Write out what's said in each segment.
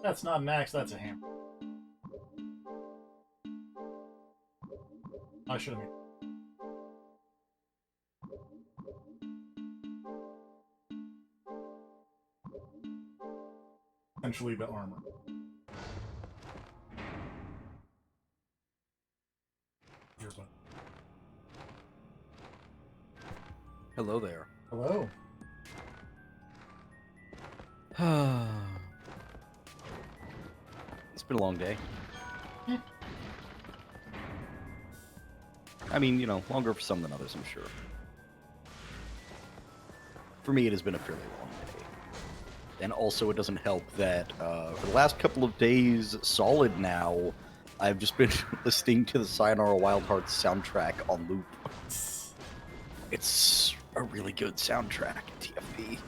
That's not an axe, that's a hammer. I should have made. Essentially the armor. Here's one. Hello there. Hello. It's been a long day. Yeah. I mean, you know, longer for some than others, I'm sure. For me, it has been a fairly long day. And also, it doesn't help that for the last couple of days, solid now, I've just been listening to the Sayonara Wild Hearts soundtrack on loop. It's a really good soundtrack, TFB.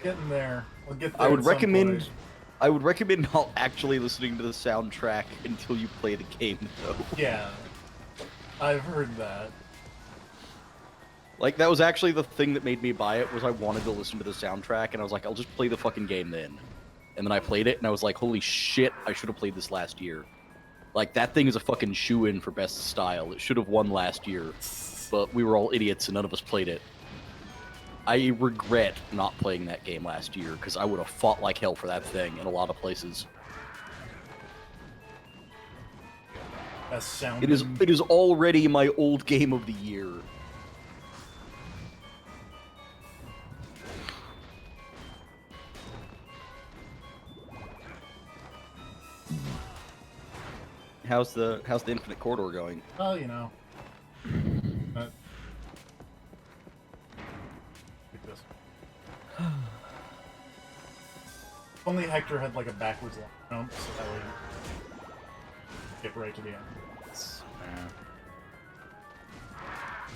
Getting there. We'll get there. I would recommend not actually listening to the soundtrack until you play the game, though. Yeah. I've heard that. Like, that was actually the thing that made me buy it, was I wanted to listen to the soundtrack, and I was like, I'll just play the fucking game then. And then I played it, and I was like, holy shit, I should have played this last year. Like, that thing is a fucking shoo-in for best style. It should have won last year, but we were all idiots and none of us played it. I regret not playing that game last year, because I would have fought like hell for that thing in a lot of places. Best sound. It is already my old game of the year. How's the Infinite Corridor going? Well, you know. Like this. Only Hector had like a backwards jump, so that way you get right to the end.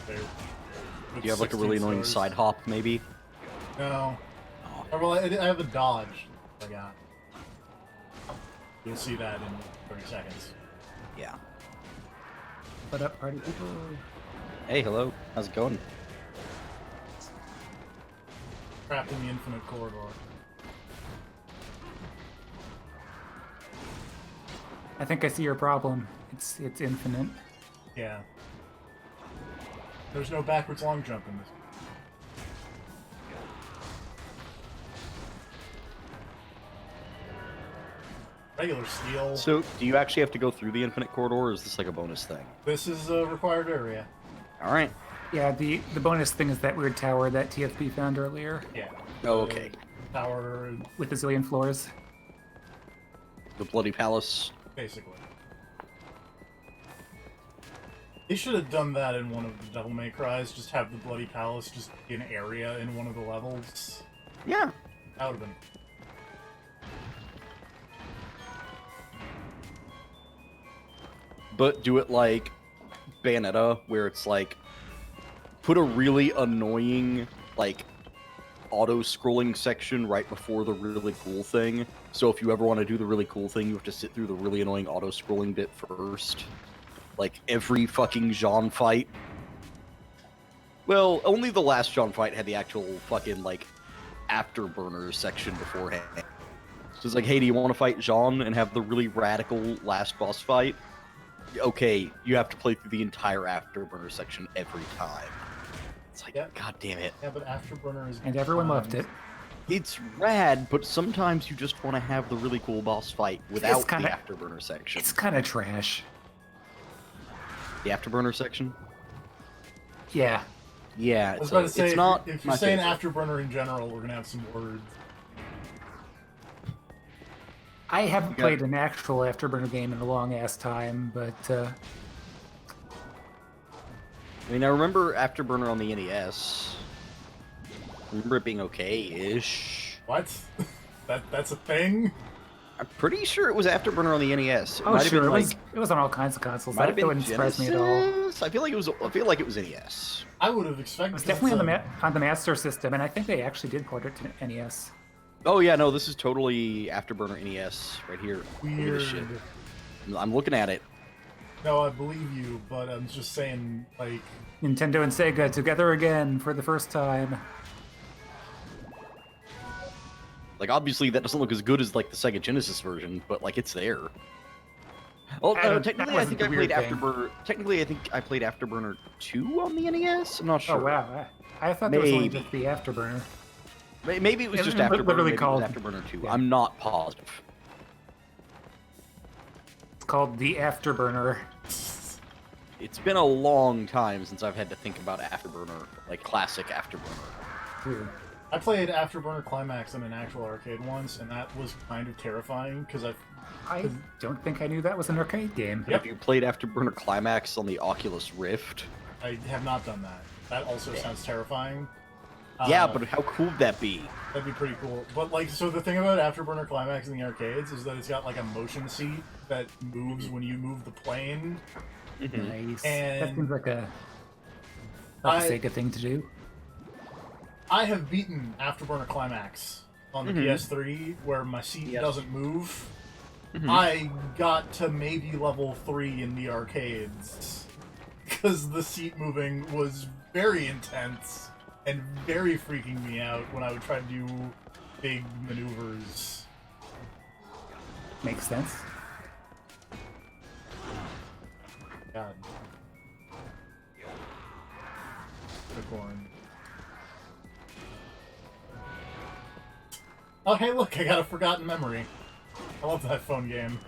There. Do you have like a really annoying side hop, maybe? No. Oh. Well, I have a dodge I got. You'll see that in 30 seconds. Yeah. What up, party people? Hey, hello. How's it going? Trapped in the Infinite Corridor. I think I see your problem. It's infinite. Yeah. There's no backwards long jump in this. Regular steel. So, do you actually have to go through the Infinite Corridor, or is this like a bonus thing? This is a required area. Alright. Yeah, the bonus thing is that weird tower that TFP found earlier Yeah. Oh, okay. Tower, with a zillion floors. The Bloody Palace. basically. They should have done that in one of the Devil May Cries. Just have the Bloody Palace just be an area in one of the levels. Yeah. That would have been. But do it like Bayonetta, where it's like, put a really annoying, like, auto-scrolling section right before the really cool thing. So if you ever want to do the really cool thing, you have to sit through the really annoying auto-scrolling bit first. Like, every fucking Jean fight. Well, only the last Jean fight had the actual fucking, like, afterburner section beforehand. So it's like, hey, do you want to fight Jean and have the really radical last boss fight? Okay, you have to play through the entire afterburner section every time. It's like, Yep. god damn it. Yeah, but Afterburner is. And everyone loved it. It's rad, but sometimes you just want to have the really cool boss fight without kinda- the afterburner section. It's kind of trash. The afterburner section? Yeah. Yeah, I was it's, about to say, it's not if my you're saying favorite. Afterburner in general, we're gonna have some words. I haven't You got- played an actual Afterburner game in a long ass time, but I mean, I remember Afterburner on the NES. I remember it being okay-ish. What? That's a thing? I'm pretty sure it was Afterburner on the NES. It oh might have sure, been it like, was. It was on all kinds of consoles. might have That been wouldn't surprise me at all. Genesis? I feel like it was NES. I would have expected. It was definitely on the Master System, and I think they actually did port it to NES. Oh yeah, no, this is totally Afterburner NES right here. Look at Weird. this shit. I'm looking at it. No, I believe you, but I'm just saying, like, Nintendo and Sega together again for the first time. Like, obviously, that doesn't look as good as like the Sega Genesis version, but like it's there. Well, no, technically, I think I played Afterburner. Technically, I think I played Afterburner 2 on the NES. I'm not sure. Oh wow, I thought there was only just the Afterburner. Maybe it was just Afterburner. Literally maybe called it was Afterburner 2. Yeah. I'm not positive. It's called the Afterburner. It's been a long time since I've had to think about Afterburner, like classic Afterburner. Weird. I played Afterburner Climax in an actual arcade once, and that was kind of terrifying because I don't think I knew that was an arcade game. Have you played Afterburner Climax on the Oculus Rift? I have not done that. That also sounds terrifying. Yeah, but how cool would that be? That'd be pretty cool. But like, so the thing about Afterburner Climax in the arcades is that it's got like a motion seat that moves when you move the plane. Nice. And that seems like a Sega thing to do. I have beaten Afterburner Climax on the PS3 where my seat doesn't move. I got to maybe level 3 in the arcades because the seat moving was very intense and very freaking me out when I would try to do big maneuvers. Makes sense. God. Unicorn. Oh, hey, look, I got a forgotten memory. I love that phone game.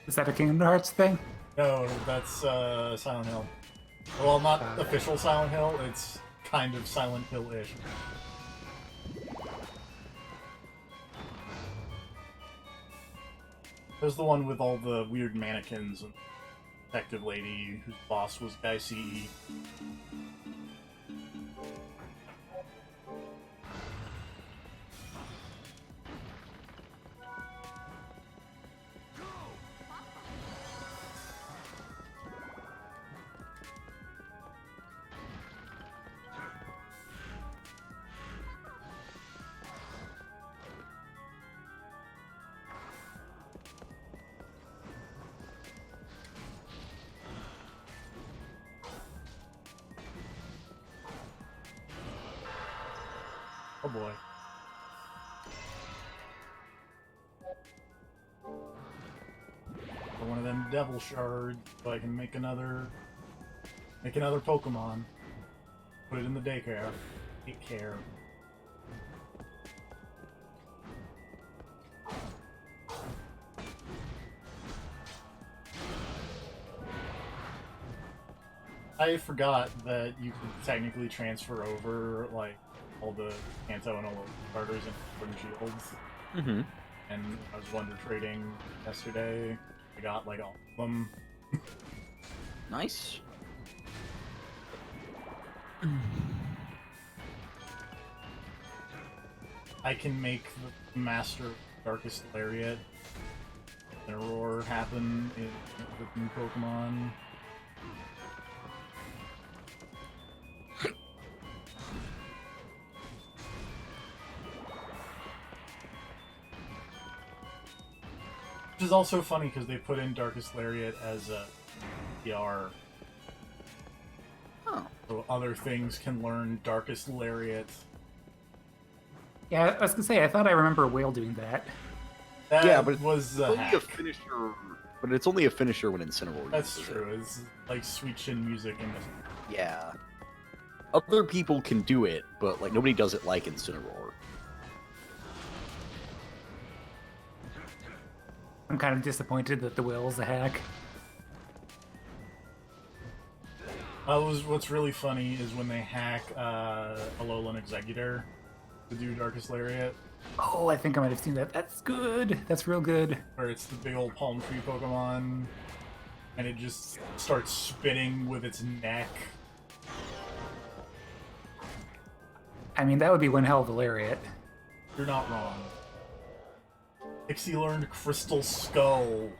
Is that a Kingdom Hearts thing? No, that's Silent Hill. Well, not official Silent Hill, it's kind of Silent Hill-ish. There's the one with all the weird mannequins and detective lady whose boss was Guy CE. Oh boy. For one of them devil shards, so I can make another Pokemon. Put it in the daycare. Take care. I forgot that you could technically transfer over, like, all the Kanto and all the starters and Wooden Shields. And I was Wonder Trading yesterday. I got, like, all of them. Nice. I can make the Master Darkest Lariat and Aurora happen with new Pokemon. Which is also funny because they put in Darkest Lariat as a PR. Oh. So other things can learn Darkest Lariat. Yeah, I was gonna say, I thought I remember Whale doing that. That Yeah, but was It's a only hack. a finisher, but it's only a finisher when Incineroar That's uses true. it. It's like Sweet Chin music in this. Yeah. Other people can do it, but like nobody does it like Incineroar. I'm kind of disappointed that the Whale's a hack. What's really funny is when they hack Alolan Executor to do Darkest Lariat, Oh, I think I might have seen that. That's good. That's real good. where it's the big old palm tree Pokemon, and it just starts spinning with its neck. I mean, that would be one hell of a lariat. You're not wrong. Pixie learned Crystal Skull.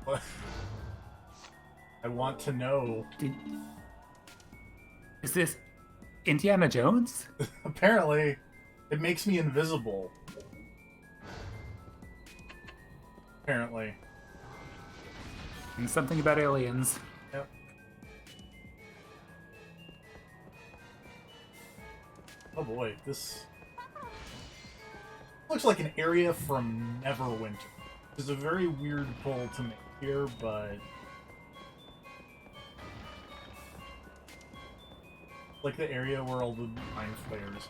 What? I want to know. Is this Indiana Jones? Apparently, it makes me invisible. Apparently. And something about aliens. Yep. Oh boy, this looks like an area from Neverwinter. It's a very weird pull to make here, but like the area where all the mind flayers.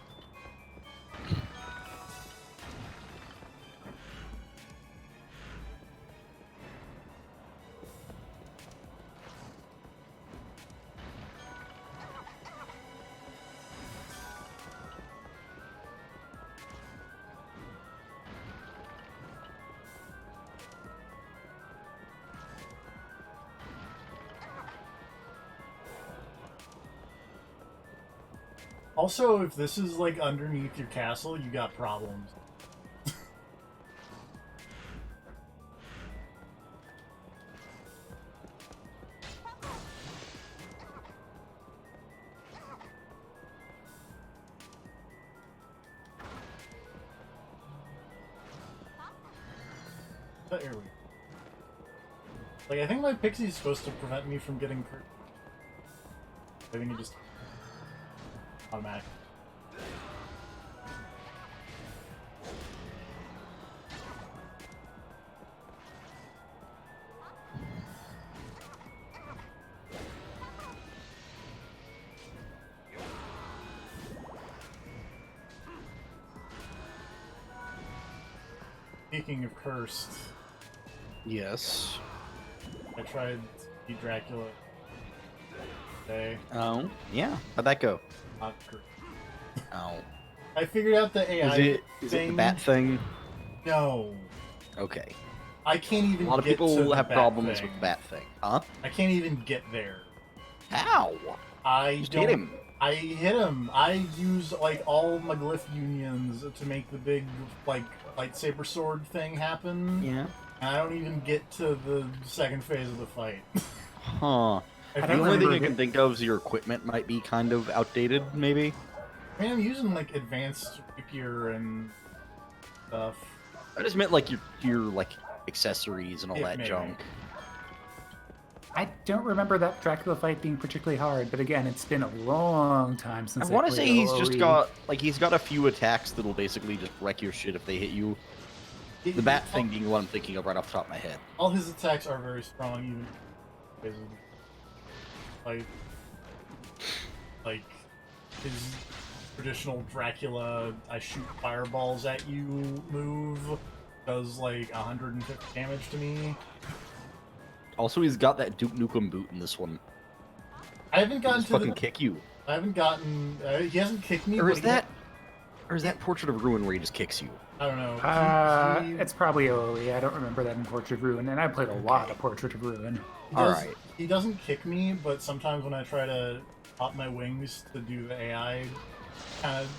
Also, if this is like underneath your castle, you got problems. But here we go. Like, I think my pixie's supposed to prevent me from getting hurt. I think it just automatic. Speaking of cursed, Yes. I tried to beat Dracula today. Oh, yeah. How'd that go? Not great. Oh. I figured out the AI Is it thing. the bat thing? No. Okay. I can't even A lot of get to people the have bat problems thing. with the bat thing. Huh? I can't even get there. How? I Just don't. hit him. I hit him. I use like all my glyph unions to make the big like lightsaber sword thing happen. Yeah. And I don't even get to the second phase of the fight. Huh. I I The don't only thing remember I can it. think of is your equipment might be kind of outdated, maybe. I mean, I'm using like advanced rapier and stuff. I just meant like your like accessories and all Yeah, that maybe. junk. I don't remember that Dracula fight being particularly hard, but again, it's been a long time since I want to played say he's OOE. just got he's got a few attacks that'll basically just wreck your shit if they hit you. The bat thing being what I'm thinking of right off the top of my head. All his attacks are very strong, even like his traditional Dracula I shoot fireballs at you move does like 150 damage to me. Also, he's got that Duke Nukem boot in this one. I haven't He gotten just to fucking the, kick you. I haven't gotten he hasn't kicked me. Or but is that Portrait of Ruin where he just kicks you? I don't know. It's probably OOE. I don't remember that in Portrait of Ruin, and I played a lot of Portrait of Ruin. Alright. He doesn't kick me, but sometimes when I try to pop my wings to do the AI kind of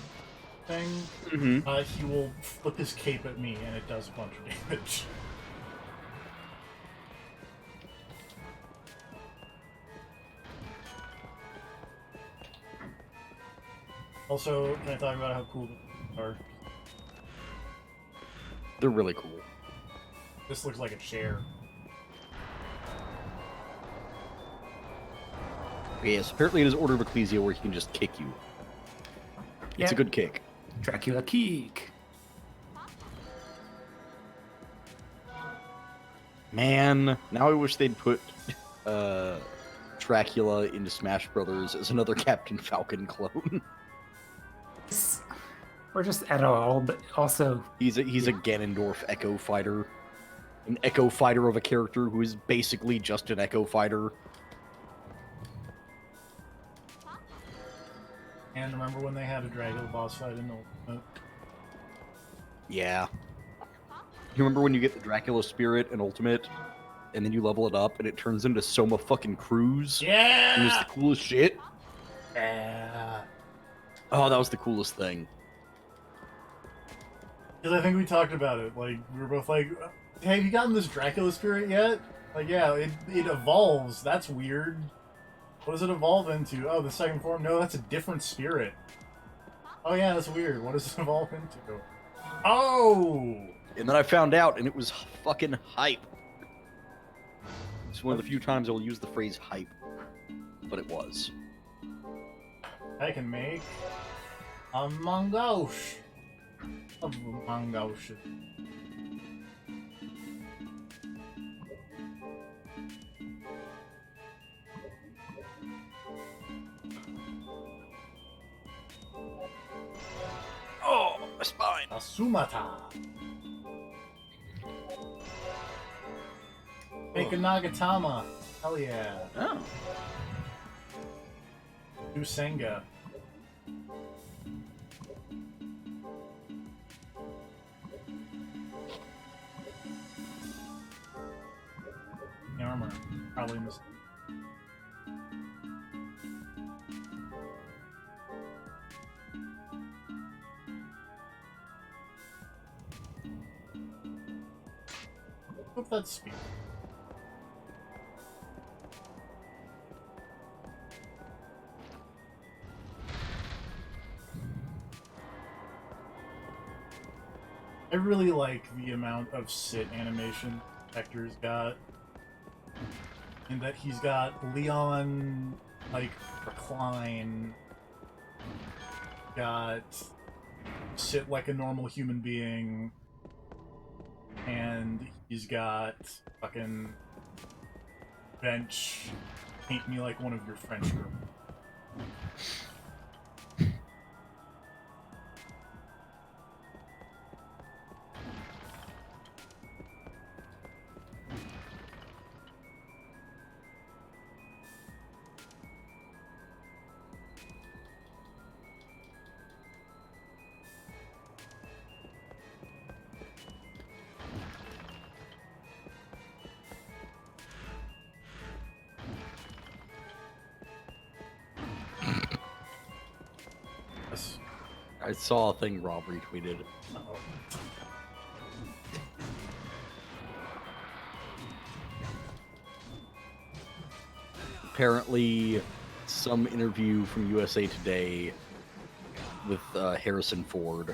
thing, he will flip his cape at me, and it does a bunch of damage. Also, can I talk about how cool they are? They're really cool. This looks like a chair. Yes, apparently it is Order of Ecclesia where he can just kick you. It's a Yeah. good kick. Dracula kick. Man, now I wish they'd put Dracula into Smash Brothers as another Captain Falcon clone. Or just at all, but also He's a Ganondorf Echo Fighter. An Echo Fighter of a character who is basically just an Echo Fighter. And remember when they had a Dracula boss fight in Ultimate? Yeah. You remember when you get the Dracula Spirit in Ultimate, and then you level it up, and it turns into Soma fucking Cruz? And it's Yeah! the coolest shit? Yeah! Oh, that was the coolest thing. Because I think we talked about it. Like, we were both like, hey, have you gotten this Dracula spirit yet? Like, yeah, it evolves. That's weird. What does it evolve into? Oh, the second form? No, that's a different spirit. Oh, yeah, that's weird. What does it evolve into? Oh! And then I found out, and it was fucking hype. It's one of the few times I'll use the phrase hype. But it was. I can make A mongoose. A mongoose. Oh, my spine. A sumata. Make a Nagatama. Hell yeah. Oh. Do Senga. The armor. Probably missed. Hope that's speed. I really like the amount of sit animation Hector's got. In that he's got Leon, like, recline, got sit like a normal human being, and he's got fucking bench, paint me like one of your French girls. I saw a thing Rob retweeted. Uh-oh. Apparently, some interview from USA Today with Harrison Ford.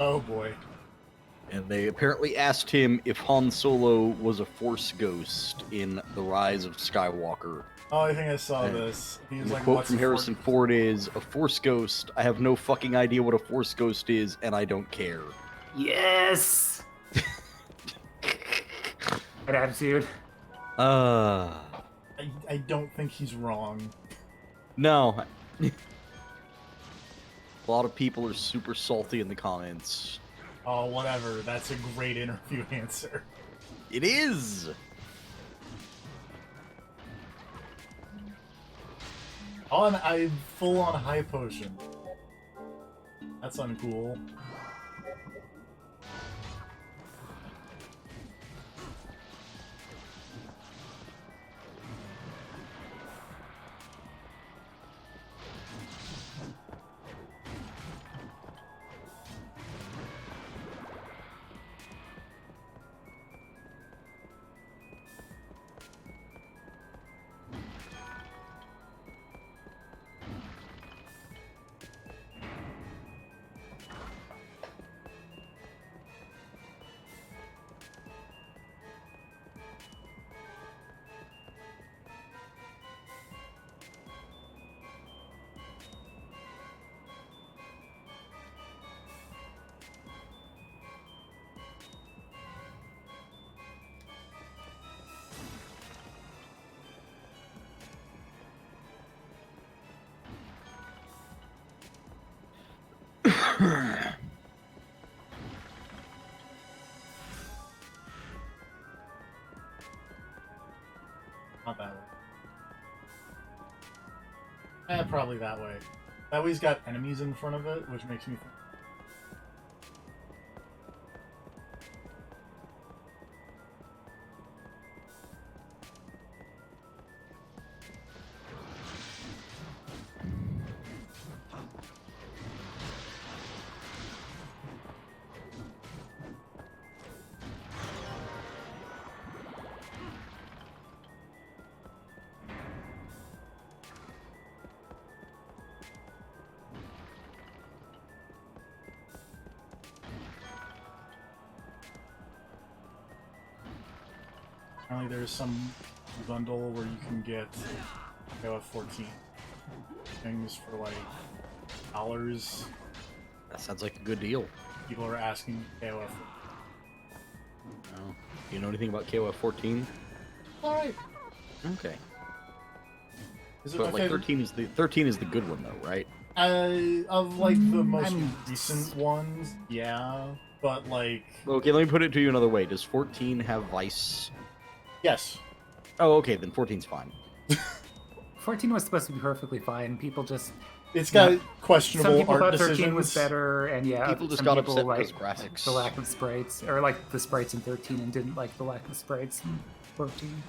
Oh boy. And they apparently asked him if Han Solo was a Force ghost in The Rise of Skywalker. Oh, I think I saw this. He was And the like, quote "What's from a Harrison Ford is, "A Force ghost? I have no fucking idea what a Force ghost is, and I don't care." Yes! Good attitude. Uh... I don't think he's wrong. No. A lot of people are super salty in the comments. Oh, whatever. That's a great interview answer. It is! I'm full on high potion. That's uncool. Not that way. Probably that way. That way's got enemies in front of it, which makes me think. Apparently there's some bundle where you can get 14 things for like $. That sounds like a good deal. People are asking KOF. Oh. You know anything about KOF 14? Alright. Okay. Is it But my like favorite? 13 is the good one though, right? Of like the most I'm- recent ones, yeah. But like, Okay, let me put it to you another way. Does 14 have Vice? yes. Oh, okay, then 14's fine. 14 was supposed to be perfectly fine. People just It's got some questionable people art thought decisions. 13 was better, and yeah, People just some got people upset like because graphics. the lack of sprites, or like the sprites in 13, and didn't like the lack of sprites in 14.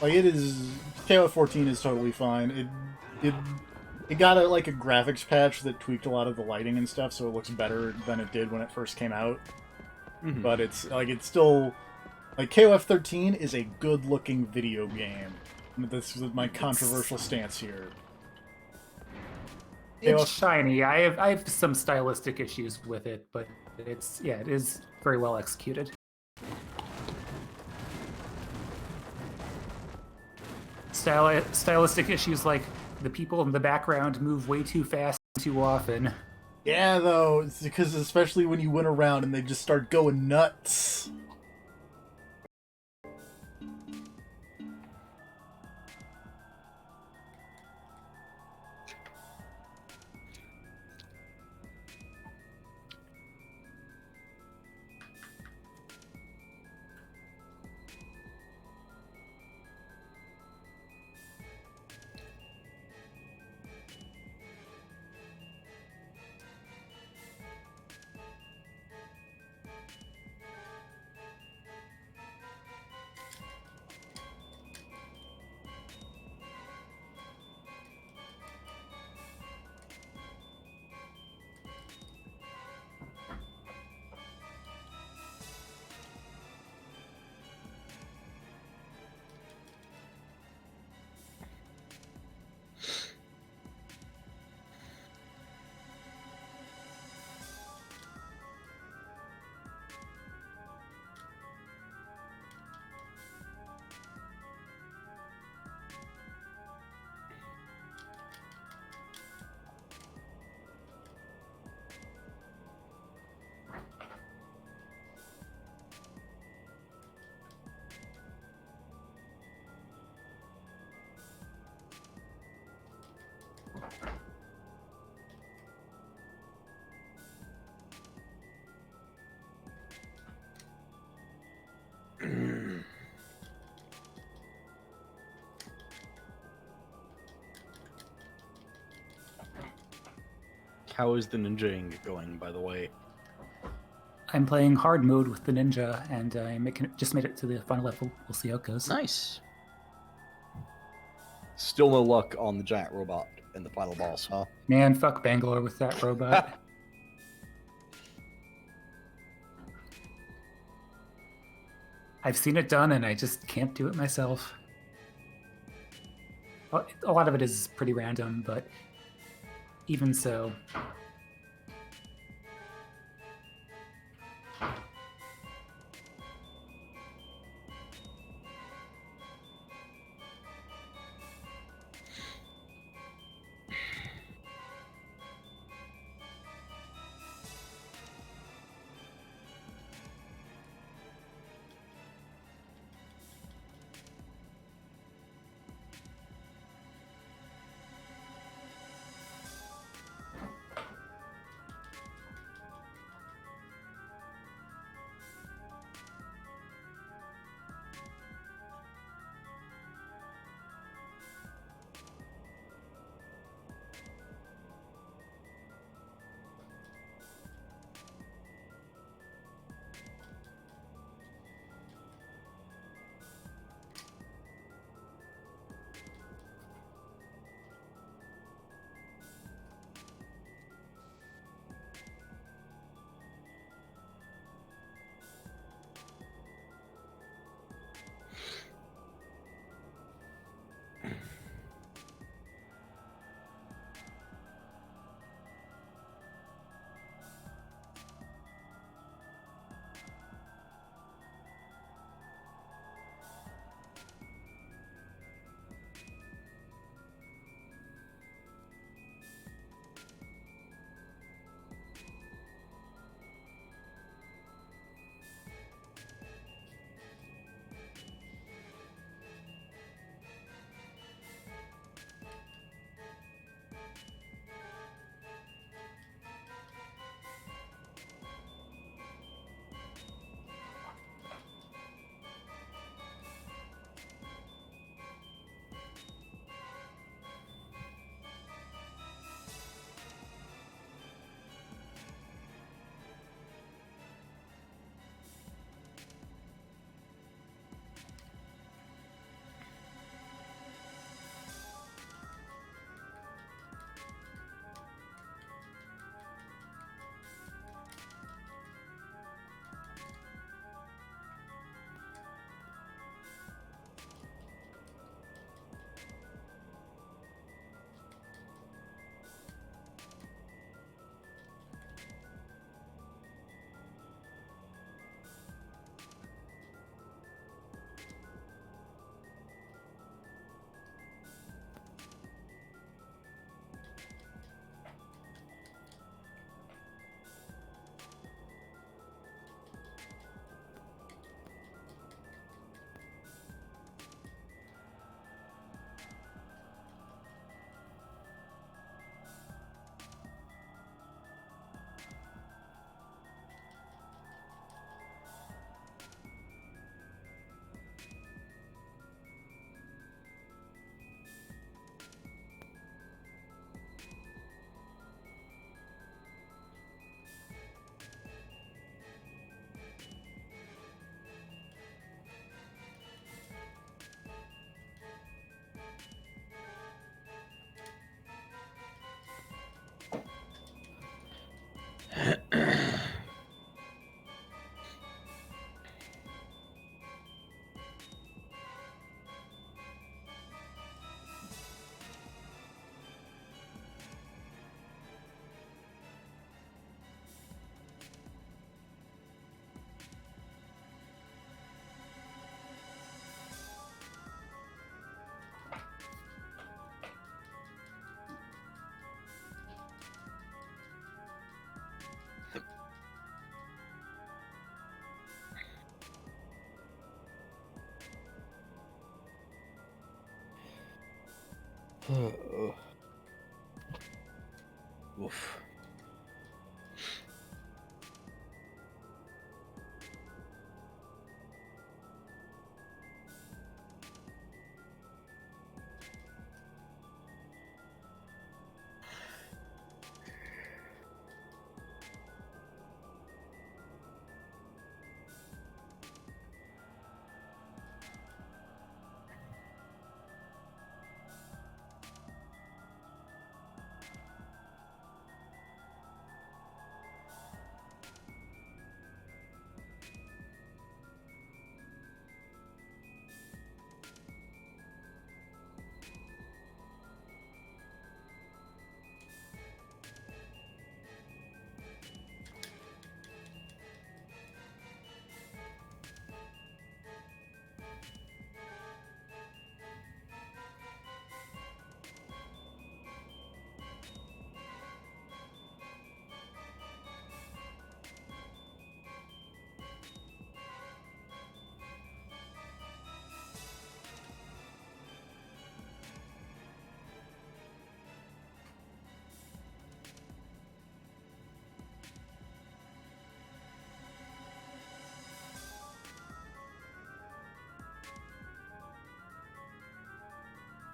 Like it is, KOF 14 is totally fine. It got a graphics patch that tweaked a lot of the lighting and stuff, so it looks better than it did when it first came out. Mhm. But it's still like KOF 13 is a good-looking video game. This is my controversial stance here. It's shiny. I have some stylistic issues with it, but it is very well executed. Stylistic issues like the people in the background move way too fast too often. Yeah, though, it's because especially when you went around and they just start going nuts. How is the ninjaing going, by the way? I'm playing hard mode with the ninja, and I just made it to the final level. We'll see how it goes. Nice. Still no luck on the giant robot in the final boss, huh? Man, fuck Bangalore with that robot. I've seen it done, and I just can't do it myself. A lot of it is pretty random, but even so. Oof.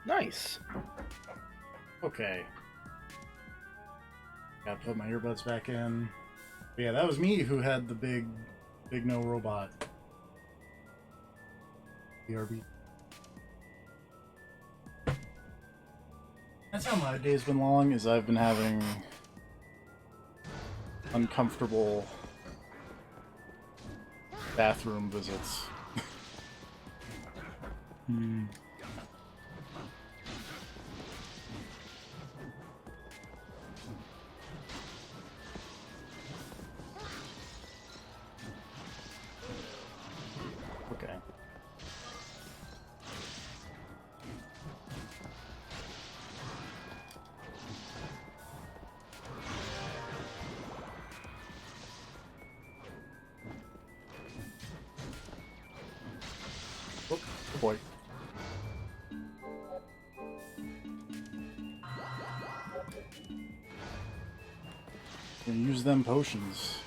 Nice. Okay. Gotta put my earbuds back in. But yeah, that was me who had the big no robot. BRB. That's how my day's been long, is I've been having uncomfortable bathroom visits. Okay. Oh, oh boy. Gonna use them potions.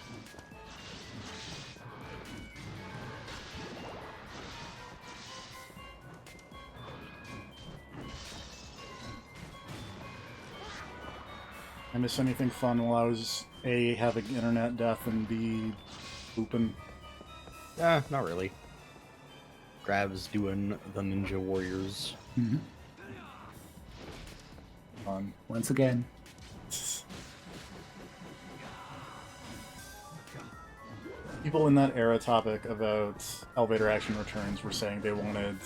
I miss anything fun while I was A, having internet death, and B, pooping? Not really. Grab's doing the Ninja Warriors. Mm-hmm. Fun. Once again. People in that era topic about elevator action returns were saying they wanted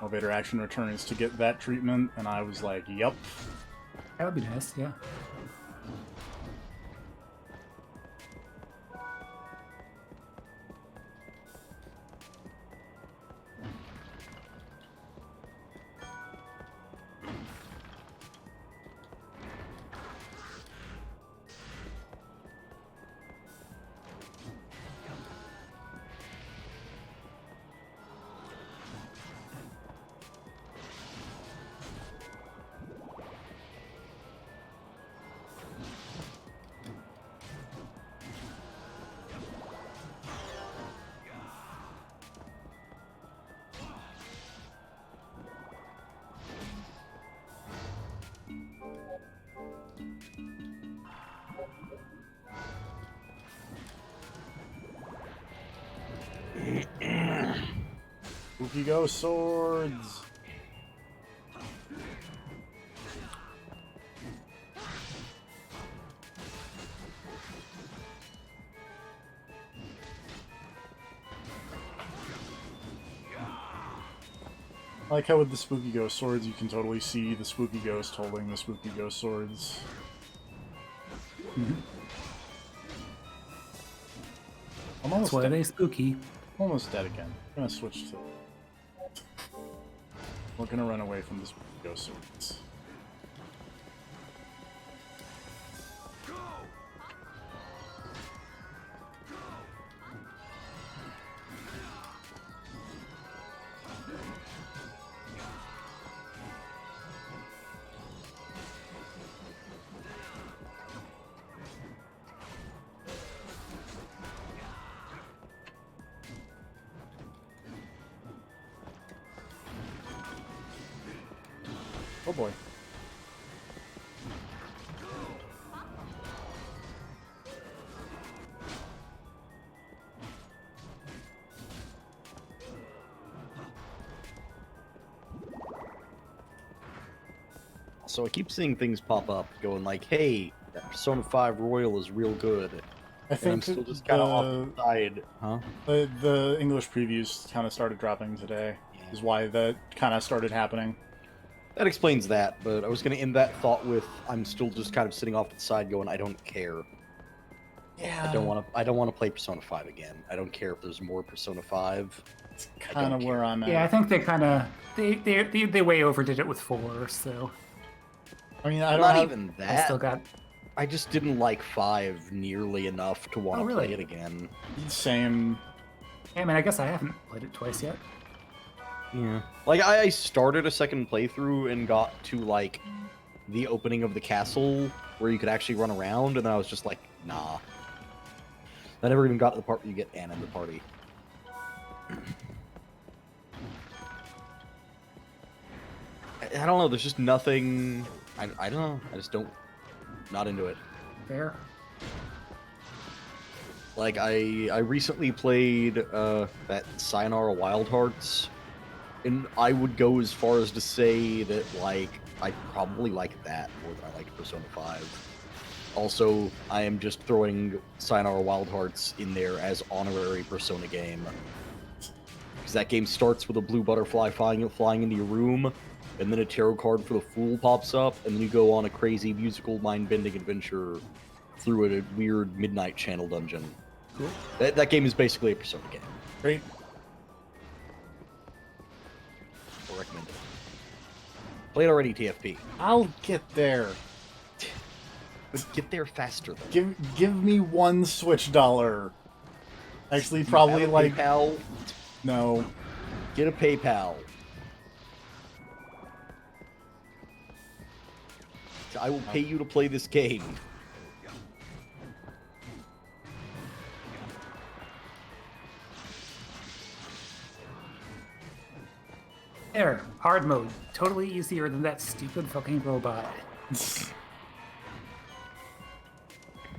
elevator action returns to get that treatment, and I was like, yep. That would be nice, yeah. Spooky ghost swords! Like how with the spooky ghost swords, you can totally see the spooky ghost holding the spooky ghost swords. I'm That's why they spooky. Almost dead again. I'm gonna switch to... We're gonna run away from the spooky ghost swords. Oh boy. So I keep seeing things pop up going like, hey, that Persona 5 Royal is real good. I And I'm think still just kind of off the side. Huh? the English previews kind of started dropping today, is why that kind of started happening. That explains that, but I was going to end that thought with, I'm still just kind of sitting off to the side going, I don't care. Yeah. I don't want to play Persona 5 again. I don't care if there's more Persona 5. It's kind of where I'm at. Yeah, I think they kind of they way overdid it with 4. So I mean, I don't Not have, even I that. still got. I just didn't like 5 nearly enough to want to really? play it again. Same. I mean, I guess I haven't played it twice yet. Yeah. Like, I started a second playthrough and got to, like, the opening of the castle where you could actually run around, and then I was just like, nah. I never even got to the part where you get Anna in the party. I don't know, there's just nothing... I don't know, I just don't... Not into it. Fair. Like, I recently played that Sayonara Wild Hearts, and I would go as far as to say that, like, I probably like that more than I liked Persona 5. Also, I am just throwing Sayonara Wild Hearts in there as honorary Persona game. Because that game starts with a blue butterfly flying into your room, and then a tarot card for the Fool pops up, and then you go on a crazy musical mind-bending adventure through a weird Midnight Channel dungeon. Cool. That game is basically a Persona game. Great. I recommend it. Play it already, TFP. I'll get there. But get there faster, though. Give me one Switch dollar. Actually, probably Have a like PayPal. no. Get a PayPal. I will pay you to play this game. There, hard mode. Totally easier than that stupid fucking robot.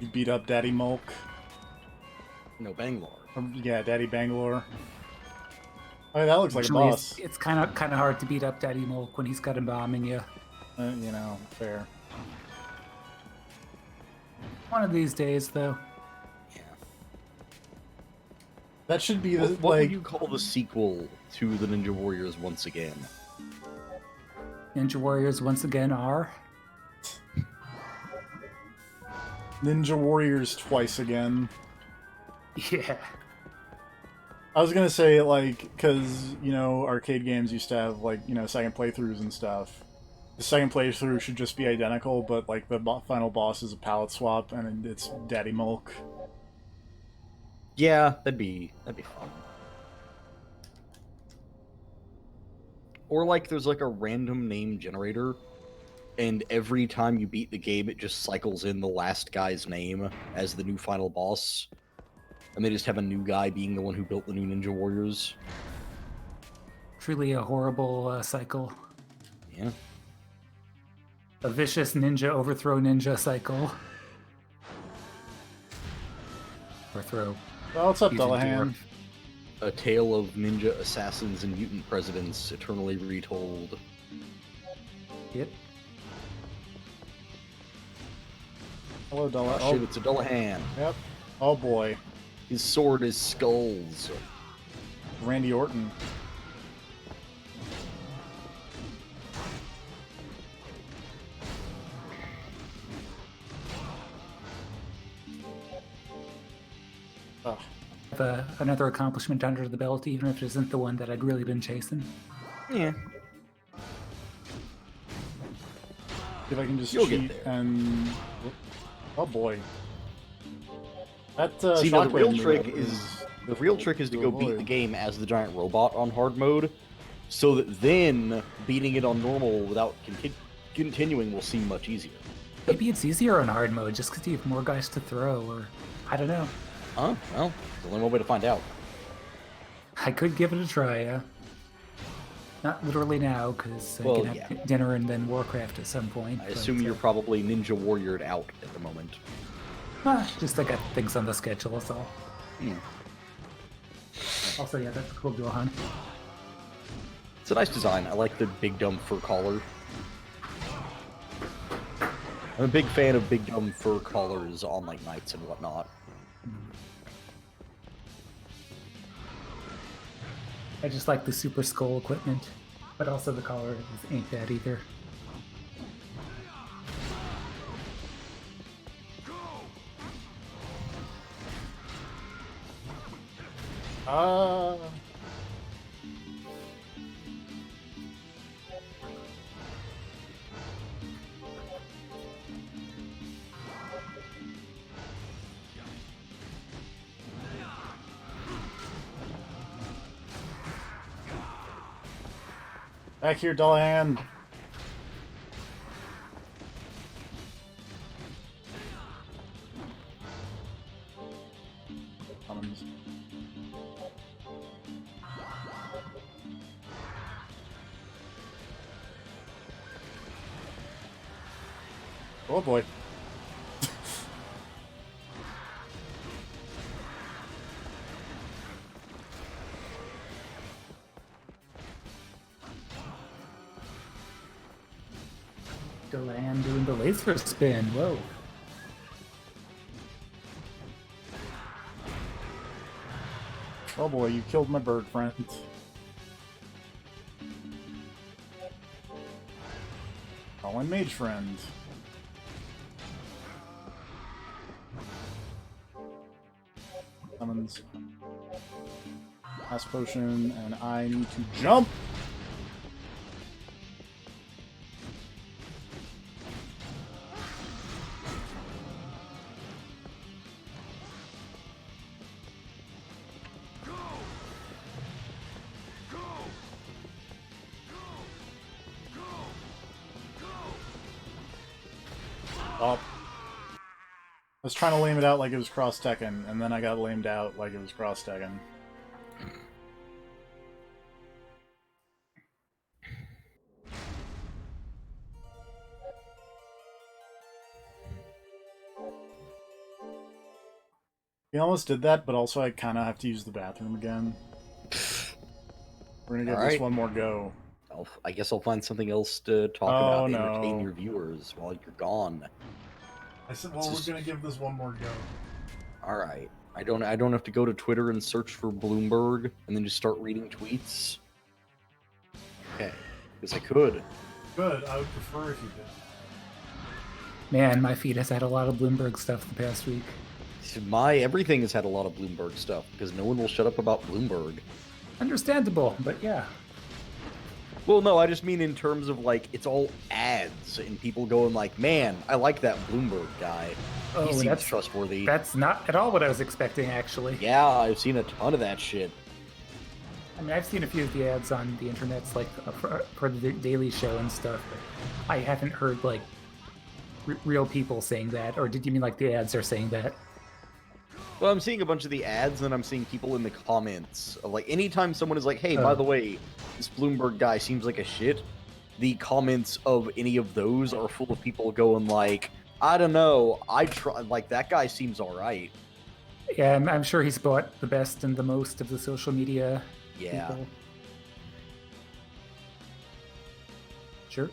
You beat up Daddy Mulk. No, Bangalore. Yeah, Daddy Bangalore. Oh, that looks like a Actually, boss. It's kind of hard to beat up Daddy Mulk when he's got a bomb in you. You know, fair. One of these days, though. Yeah. That should be the What like. would you call the sequel to the Ninja Warriors once again? Ninja Warriors once again are. Ninja Warriors twice again. Yeah. I was gonna say, like, because, you know, arcade games used to have, like, you know, second playthroughs and stuff. The second playthrough should just be identical, but, like, the final boss is a palette swap, and it's Daddy Mulk. Yeah, that'd be fun. Or, like, there's, like, a random name generator, and every time you beat the game, it just cycles in the last guy's name as the new final boss. And they just have a new guy being the one who built the new Ninja Warriors. Truly a horrible cycle. Yeah. A vicious ninja overthrow ninja cycle. Overthrow. Oh, what's up, using Dullahan? dwarf. A tale of ninja assassins and mutant presidents eternally retold. Yep. Hello, Dullahan. Oh, shit, it's a Dullahan. Yep. Oh, boy. His sword is skulls. Randy Orton. Oh. Have another accomplishment under the belt, even if it isn't the one that I'd really been chasing. Yeah. If I can just You'll cheat get there. and... Oh boy. That See, now the real shockwave trick move is to to go beat the avoid. game as the giant robot on hard mode, so that then beating it on normal without continuing will seem much easier. Maybe it's easier on hard mode just because you have more guys to throw, or I don't know. Huh? Well, there's only one way to find out. I could give it a try, yeah. Not literally now, because I Well, can have yeah. dinner and then Warcraft at some point. I assume you're probably Ninja Warriored out at the moment. Just I got things on the schedule, that's all. Hmm. Also, yeah, that's a cool Gohan. It's a nice design. I like the big dumb fur collar. I'm a big fan of big dumb fur collars on like knights and whatnot. I just like the Super Skull equipment, but also the collar ain't bad either. Back here, Dullahan. Oh boy. Deland doing the laser spin, whoa. Oh boy, you killed my bird friend. Calling mage friend. Summons. Last potion, and I need to jump! Oh. I was trying to lame it out like it was cross-Tekken, and then I got lamed out like it was cross-Tekken. We almost did that, but also I kind of have to use the bathroom again. We're gonna give this one more go. I guess I'll find something else to talk about to entertain your viewers while you're gone. I said, well, we're gonna give this one more go. All right. I don't have to go to Twitter and search for Bloomberg and then just start reading tweets. Okay, because I could. Good. I would prefer if you did. Man, my feed has had a lot of Bloomberg stuff the past week. Everything has had a lot of Bloomberg stuff because no one will shut up about Bloomberg. Understandable, but yeah. Well, no, I just mean in terms of, like, it's all ads, and people going like, man, I like that Bloomberg guy. Oh, he seems that's trustworthy. That's not at all what I was expecting, actually. Yeah, I've seen a ton of that shit. I mean, I've seen a few of the ads on the internets, like, for the Daily Show and stuff, but I haven't heard, like, real people saying that. Or did you mean, like, the ads are saying that? Well, I'm seeing a bunch of the ads, and I'm seeing people in the comments of, like, anytime someone is like, hey, by the way, this Bloomberg guy seems like a shit, the comments of any of those are full of people going like, I don't know, like, that guy seems alright. Yeah, I'm sure he's bought the best and the most of the social media people. Sure.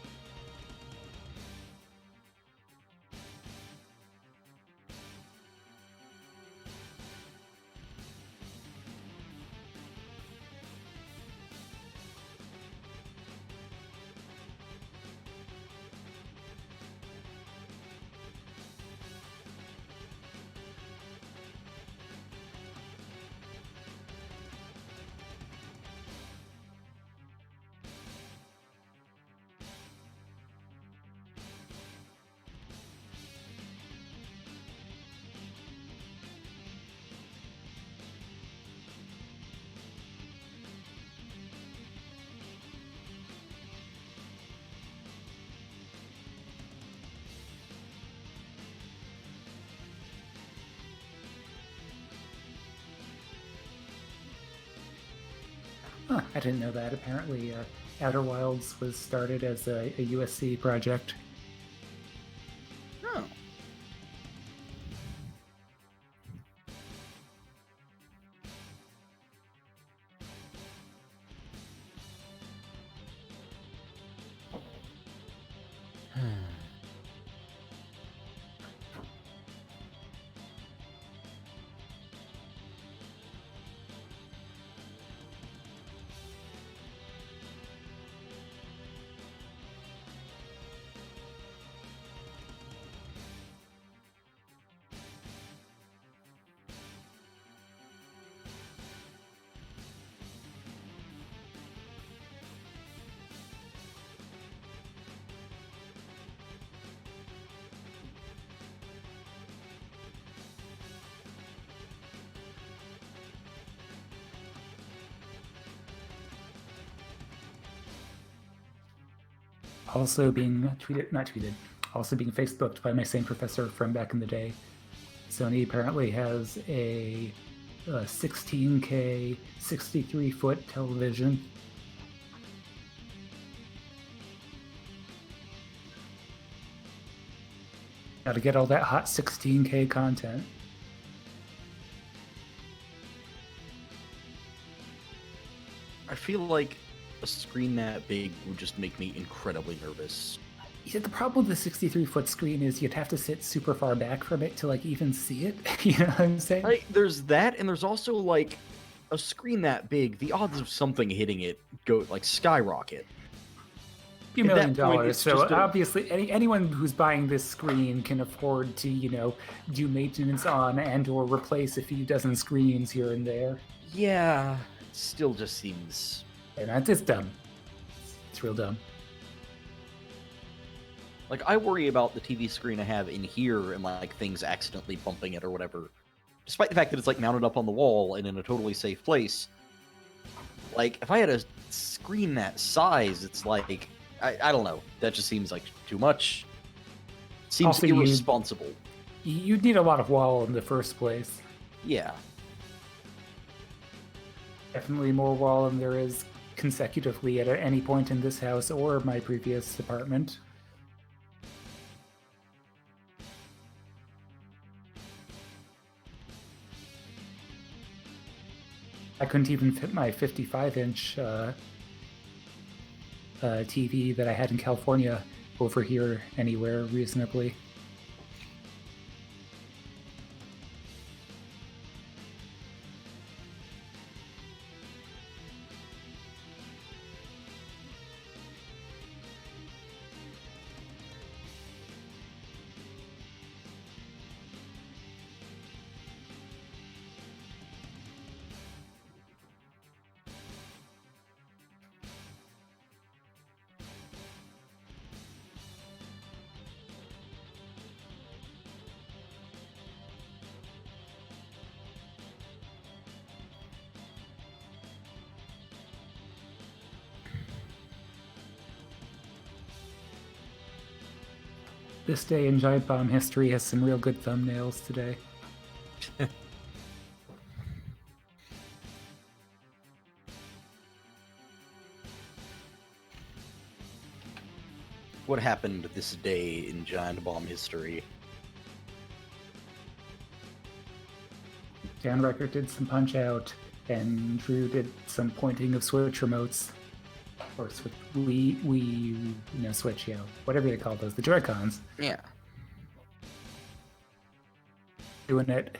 Huh, I didn't know that. Apparently, Outer Wilds was started as a USC project. Oh. Also being also being Facebooked by my same professor from back in the day. Sony apparently has a 16K 63-foot television. Got to get all that hot 16K content. I feel like a screen that big would just make me incredibly nervous. Yeah, the problem with the 63-foot screen is you'd have to sit super far back from it to like even see it. You know what I'm saying? Like, there's that, and there's also like a screen that big. The odds of something hitting it go like skyrocket. $1 million. It's So just obviously, anyone who's buying this screen can afford to, do maintenance on and/or replace a few dozen screens here and there. Yeah, it still just seems. And that's just dumb. It's real dumb. Like, I worry about the TV screen I have in here and, like, things accidentally bumping it or whatever. Despite the fact that it's, like, mounted up on the wall and in a totally safe place. Like, if I had a screen that size, it's like... I don't know. That just seems like too much. Seems Also, irresponsible. You'd need a lot of wall in the first place. Yeah. Definitely more wall than there is consecutively at any point in this house or my previous apartment. I couldn't even fit my 55-inch TV that I had in California over here anywhere reasonably. This day in Giant Bomb history has some real good thumbnails today. What happened this day in Giant Bomb history? Dan Reichert did some Punch Out, and Drew did some pointing of Switch remotes. Or Switch, Switch, whatever they call those, the Joy-Cons. Yeah. Doing it.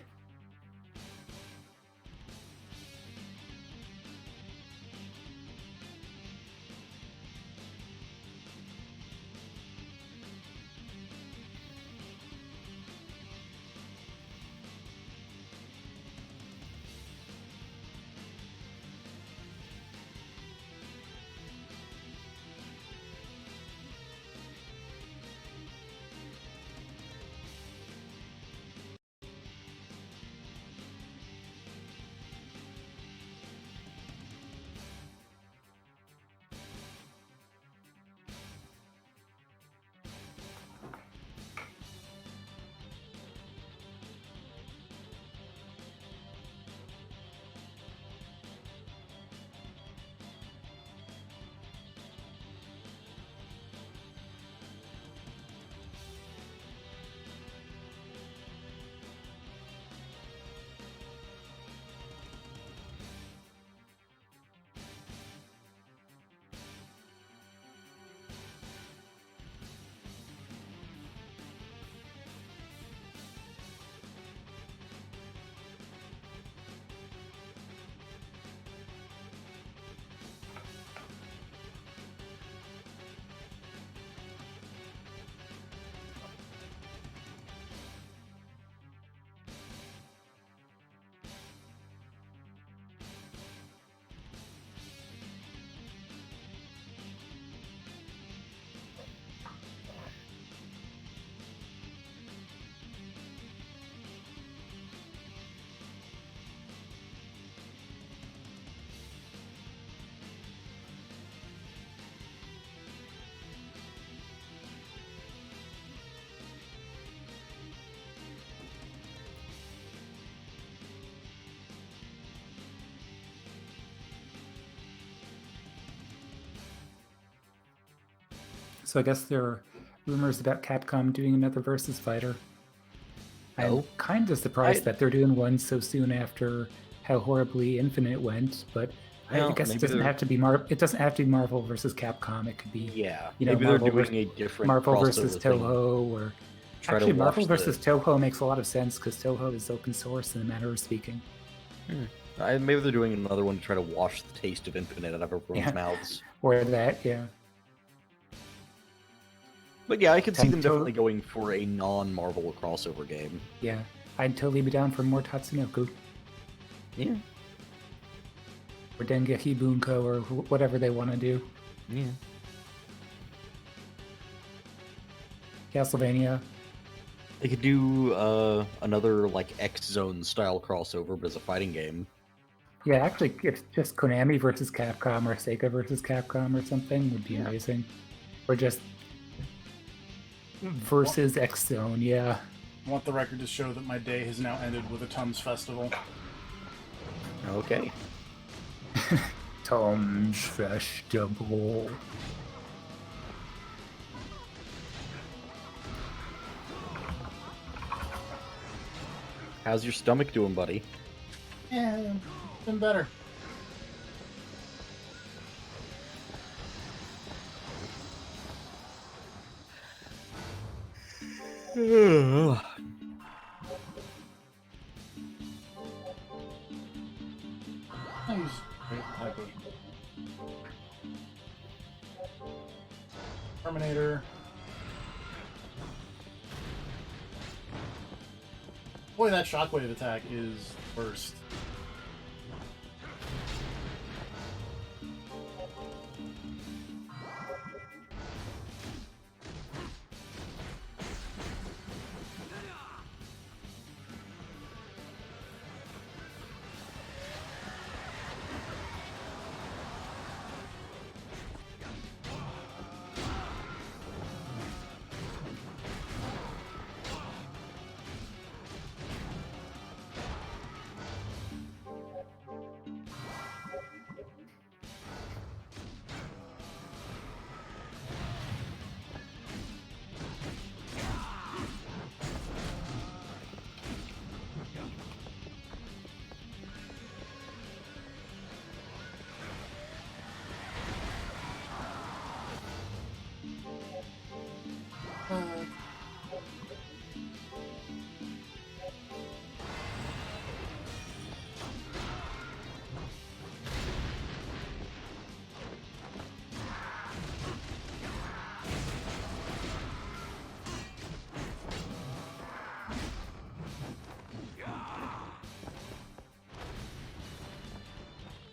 So I guess there are rumors about Capcom doing another Versus fighter. I'm kind of surprised that they're doing one so soon after how horribly Infinite went, but I guess it doesn't have to be It doesn't have to be Marvel versus Capcom. It could be maybe Marvel they're doing a different Marvel versus thing. Toho, or actually Marvel versus Toho makes a lot of sense because Toho is open source in a manner of speaking. Maybe they're doing another one to try to wash the taste of Infinite out of everyone's mouths. Or that, yeah. But yeah, I could see them definitely going for a non-Marvel crossover game. Yeah, I'd totally be down for more Tatsunoko. Yeah. Or Dengeki Bunko, or whatever they want to do. Yeah. Castlevania. They could do another like X-Zone style crossover, but as a fighting game. Yeah, actually, it's just Konami versus Capcom or Sega versus Capcom or something would be amazing. Or just versus X-Zone, yeah. I want the record to show that my day has now ended with a Tums Festival. Okay. Tums Festival. How's your stomach doing, buddy? Yeah, been better. Terminator. Boy, that shockwave attack is worst.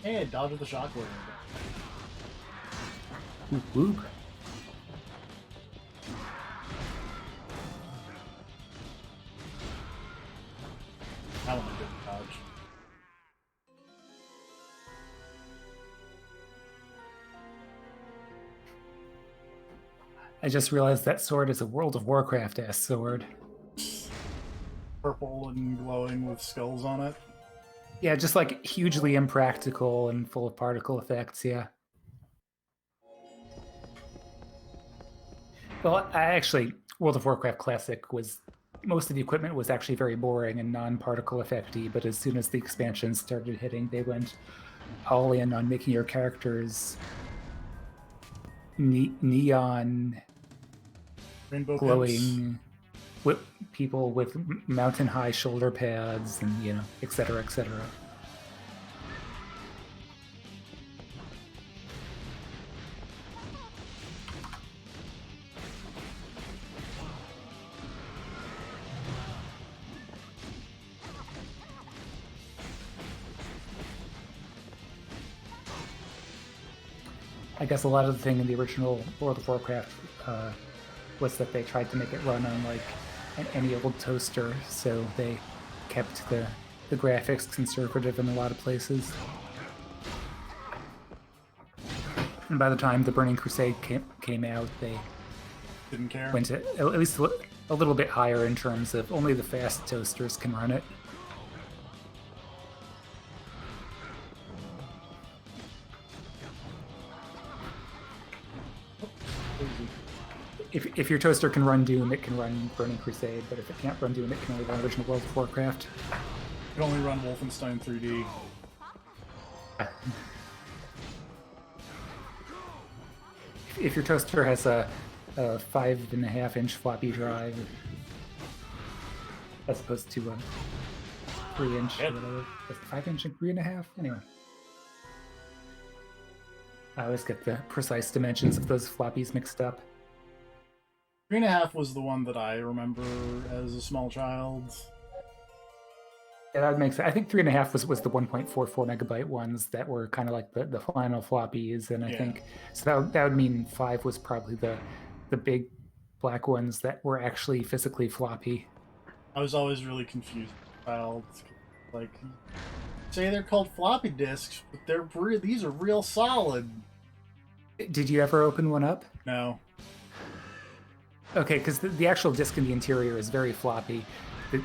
Hey, dodge the shockwave. Whoop whoop. That one I didn't dodge. I just realized that sword is a World of Warcraft-ass sword. Purple and glowing with skulls on it. Yeah, just like hugely impractical and full of particle effects, yeah. Well, World of Warcraft Classic was... Most of the equipment was actually very boring and non-particle effecty, but as soon as the expansions started hitting, they went all in on making your characters neon, Rainbow glowing, with people with mountain-high shoulder pads, and et cetera, et cetera. I guess a lot of the thing in the original World of Warcraft was that they tried to make it run on like any old toaster, so they kept the graphics conservative in a lot of places. And by the time the Burning Crusade came out, they didn't care. Went to at least a little bit higher in terms of only the fast toasters can run it. if your toaster can run Doom, it can run Burning Crusade, but if it can't run Doom, it can only run Original World of Warcraft. It can only run Wolfenstein 3D. If your toaster has a 5.5-inch floppy drive, as opposed to a 3-inch, or whatever, 5-inch and 3.5. Anyway, I always get the precise dimensions of those floppies mixed up. 3.5 was the one that I remember as a small child. Yeah, that makes sense. I think 3.5 was the 1.44 megabyte ones that were kind of like the final floppies, and I think so that would mean 5 was probably the big black ones that were actually physically floppy. I was always really confused. Child, like, say they're called floppy disks, but these are real solid. Did you ever open one up? No. Okay, because the actual disk in the interior is very floppy.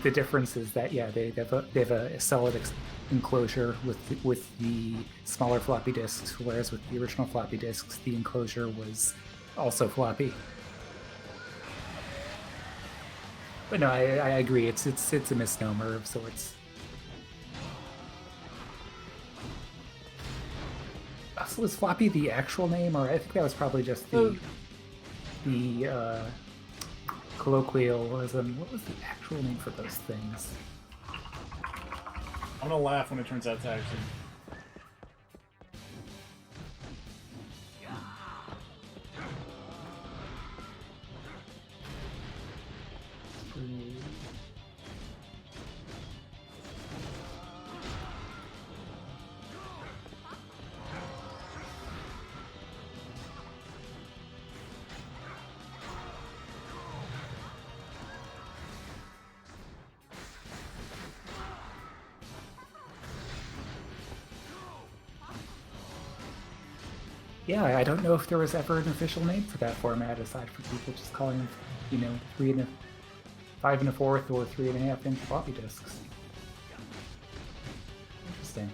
The difference is that they have a solid enclosure with the smaller floppy disks, whereas with the original floppy disks, the enclosure was also floppy. But no, I agree. It's a misnomer of sorts. So was floppy the actual name, or I think that was probably just the colloquialism. What was the actual name for those things? I'm gonna laugh when it turns out to actually. Yeah, I don't know if there was ever an official name for that format aside from people just calling them, 5 1/4 or 3.5-inch floppy disks. Interesting.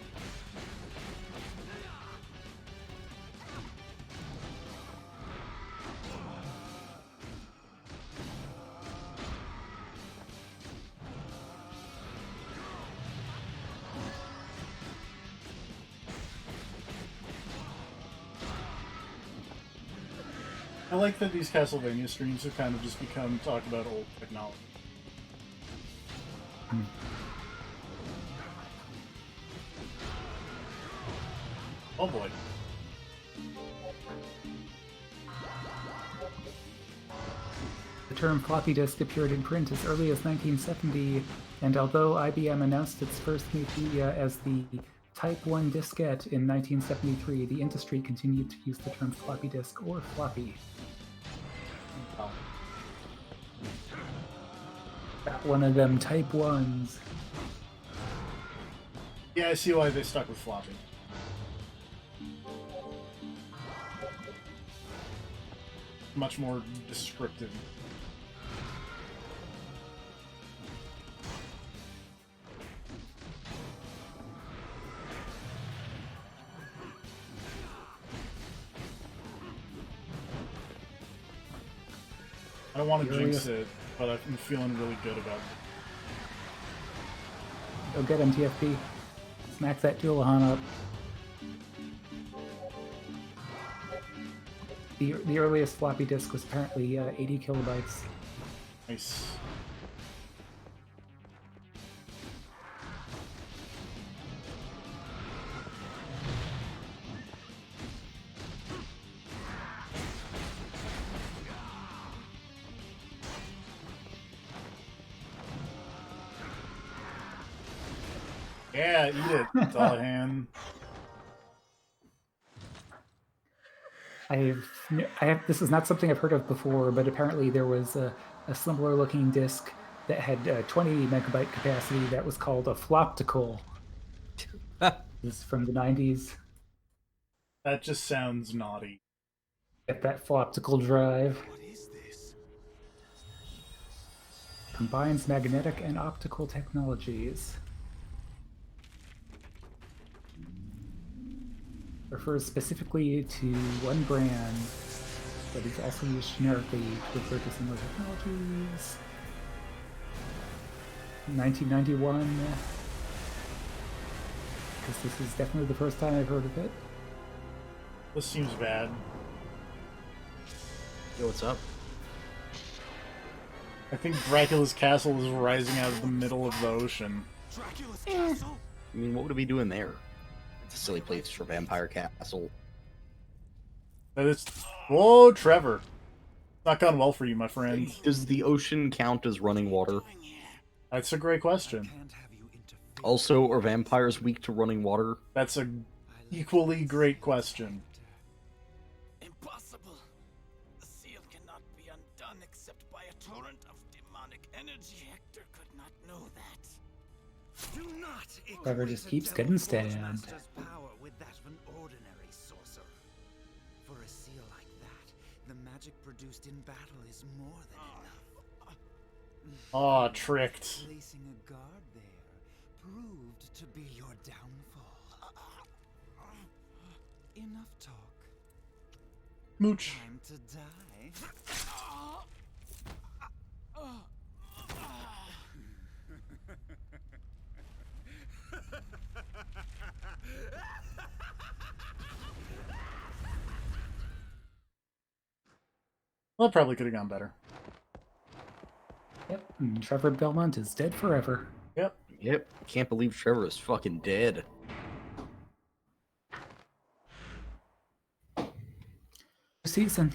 I like that these Castlevania streams have kind of just become talk about old technology. Oh boy. The term floppy disk appeared in print as early as 1970, and although IBM announced its first media as the Type 1 diskette in 1973, the industry continued to use the term floppy disk or floppy. Oh. Got one of them Type 1s. Yeah, I see why they stuck with floppy. Much more descriptive. I don't want to jinx it, but I'm feeling really good about it. Go get him, TFP. Smack that Dualahan up. The earliest floppy disk was apparently 80 kilobytes. Nice. Yeah, eat it, Dullahan. I have. This is not something I've heard of before, but apparently there was a similar-looking disk that had 20 megabyte capacity that was called a floptical. This is from the 90s. That just sounds naughty. Get that floptical drive. What is this? Combines magnetic and optical technologies. Refers specifically to one brand. but is also used generically to refer to similar technologies. 1991. Because this is definitely the first time I've heard of it. This seems bad. Yo, what's up? I think Dracula's castle is rising out of the middle of the ocean. Dracula's castle? I mean, what would it be doing there? It's a silly place for Vampire Castle. That is... Whoa, Trevor. Not gone well for you, my friend. Does the ocean count as running water? That's a great question. Also, are vampires weak to running water? That's a equally great question. Impossible. The seal cannot be undone except by a torrent of demonic energy. Hector could not know that. Do not Trevor just keeps getting stabbed. Power with that of an ordinary sorcerer. For a seal like that, the magic produced in battle is more than enough. Aw, tricked. Placing a guard there proved to be your downfall. Enough talk. Mooch. Time to die. Well, that probably could have gone better. Yep, and Trevor Belmont is dead forever. Yep. Yep. Can't believe Trevor is fucking dead. Season.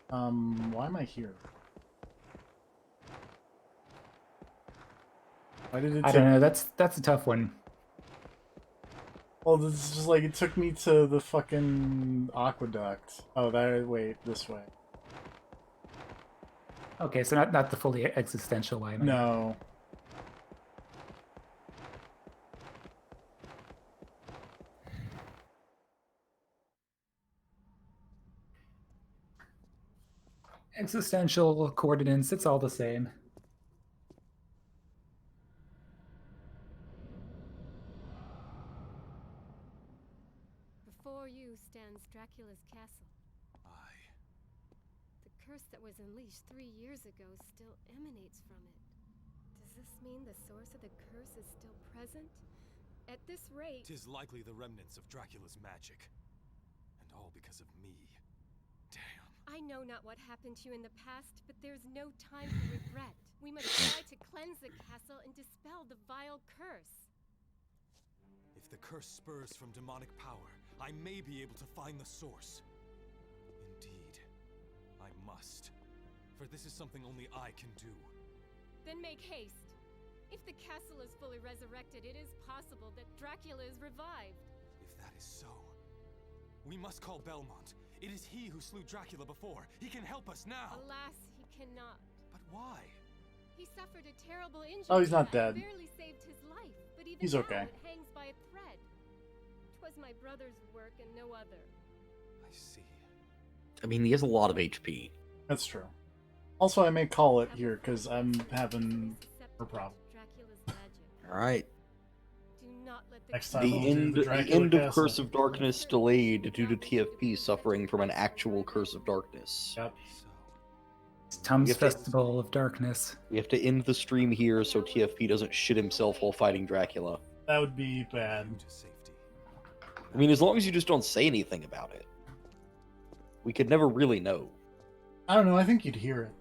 Why am I here? Why did it I don't know. That's a tough one. Well, this is just like, it took me to the fucking aqueduct. Oh, wait, this way. Okay, so not the fully existential way. No. Existential coordinates, it's all the same. Before you stands Dracula's castle. Aye. The curse that was unleashed 3 years ago still emanates from it. Does this mean the source of the curse is still present? At this rate... 'Tis likely the remnants of Dracula's magic. And all because of me. Damn. I know not what happened to you in the past, but there's no time for regret. We must try to cleanse the castle and dispel the vile curse. If the curse spurs from demonic power, I may be able to find the source. Indeed, I must. For this is something only I can do. Then make haste. If the castle is fully resurrected, it is possible that Dracula is revived. If that is so, we must call Belmont. It is he who slew Dracula before. He can help us now. Alas, he cannot. But why? He suffered a terrible injury. Oh, he's not that dead. barely saved his life, but even He's now okay. it hangs by a thread. 'Twas my brother's work and no other. I see. I mean, he has a lot of HP. That's true. Also, I may call it here, because I'm having a problem. Dracula's magic. Alright. Do not let the Next time The we'll do end, the the Dracula end of Castle. Curse of Darkness delayed due to TFP suffering from an actual Curse of Darkness. Yep. So, It's Tom's You have to- Festival of Darkness. We have to end the stream here so TFP doesn't shit himself while fighting Dracula. That would be bad. to safety. I mean, as long as you just don't say anything about it. We could never really know. I don't know, I think you'd hear it.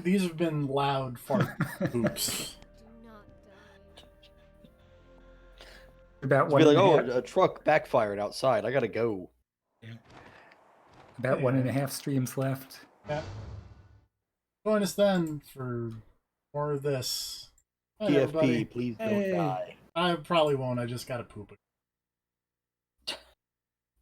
These have been loud fart poops. Do not die. About Be one, like, and a oh, half, a truck backfired outside. I gotta go. about 1.5 streams left. Yeah. Join us then for more of this. Bye, everybody. TFP, please don't Hey. die. I probably won't, I just gotta poop it.